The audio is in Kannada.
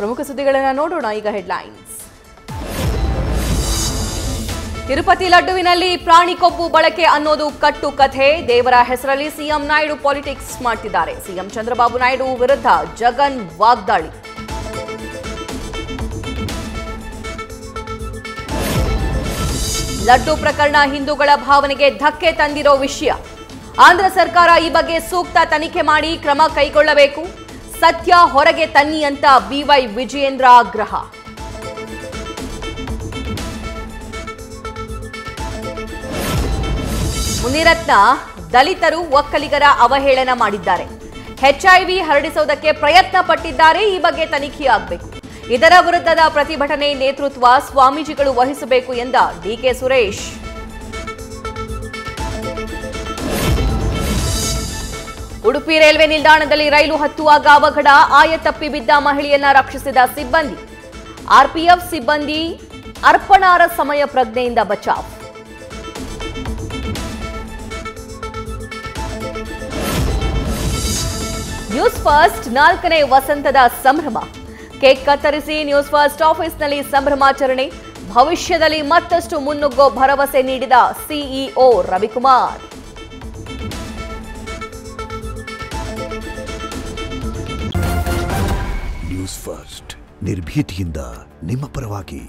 ಪ್ರಮುಖ ಸುದ್ದಿಗಳನ್ನು ನೋಡೋಣ ಈಗ ಹೆಡ್ಲೈನ್ಸ್. ತಿರುಪತಿ ಲಡ್ಡುವಿನಲ್ಲಿ ಪ್ರಾಣಿ ಕೊಬ್ಬು ಬಳಕೆ ಅನ್ನೋದು ಕಟ್ಟು ಕಥೆ. ದೇವರ ಹೆಸರಲ್ಲಿ ಸಿಎಂ ನಾಯ್ಡು ಪಾಲಿಟಿಕ್ಸ್ ಮಾಡ್ತಿದ್ದಾರೆ. ಸಿಎಂ ಚಂದ್ರಬಾಬು ನಾಯ್ಡು ವಿರುದ್ಧ ಜಗನ್ ವಾಗ್ದಾಳಿ. ಲಡ್ಡು ಪ್ರಕರಣ ಹಿಂದೂಗಳ ಭಾವನೆಗೆ ಧಕ್ಕೆ ತಂದಿರೋ ವಿಷಯ. ಆಂಧ್ರ ಸರ್ಕಾರ ಈ ಬಗ್ಗೆ ಸೂಕ್ತ ತನಿಖೆ ಮಾಡಿ ಕ್ರಮ ಕೈಗೊಳ್ಳಬೇಕು. ಸತ್ಯ ಹೊರಗೆ ತನ್ನಿ ಅಂತ ಬಿವೈ ವಿಜಯೇಂದ್ರ ಆಗ್ರಹ. ಮುನಿರತ್ನ ದಲಿತರು ಒಕ್ಕಲಿಗರ ಅವಹೇಳನ ಮಾಡಿದ್ದಾರೆ. ಎಚ್ಐವಿ ಹರಡಿಸುವುದಕ್ಕೆ ಪ್ರಯತ್ನ ಪಟ್ಟಿದ್ದಾರೆ. ಈ ಬಗ್ಗೆ ತನಿಖೆಯಾಗಬೇಕು. ಇದರ ವಿರುದ್ಧದ ಪ್ರತಿಭಟನೆ ನೇತೃತ್ವ ಸ್ವಾಮೀಜಿಗಳು ವಹಿಸಬೇಕು ಎಂದ ಡಿಕೆ ಸುರೇಶ್. ಉಡುಪಿ ರೈಲ್ವೆ ನಿಲ್ದಾಣದಲ್ಲಿ ರೈಲು ಹತ್ತುವಾಗ ಅವಘಡ. ಆಯತಪ್ಪಿ ಬಿದ್ದ ಮಹಿಳೆಯನ್ನ ರಕ್ಷಿಸಿದ ಸಿಬ್ಬಂದಿ. ಆರ್ಪಿಎಫ್ ಸಿಬ್ಬಂದಿ ಅರ್ಪಣಾರ ಸಮಯ ಪ್ರಜ್ಞೆಯಿಂದ ಬಚಾವ್. ನ್ಯೂಸ್ ಫಸ್ಟ್ 4ನೇ ವಸಂತದ ಸಂಭ್ರಮ. ಕೇಕ್ ಕತ್ತರಿಸಿ ನ್ಯೂಸ್ ಫಸ್ಟ್ ಆಫೀಸ್ನಲ್ಲಿ ಸಂಭ್ರಮಾಚರಣೆ. ಭವಿಷ್ಯದಲ್ಲಿ ಮತ್ತಷ್ಟು ಮುನ್ನುಗ್ಗೋ ಭರವಸೆ ನೀಡಿದ ಸಿಇಒ ರವಿಕುಮಾರ್. ನ್ಯೂಸ್ ಫಸ್ಟ್ ನಿರ್ಭೀತಿಯಿಂದ ನಿಮ್ಮ ಪರವಾಗಿ.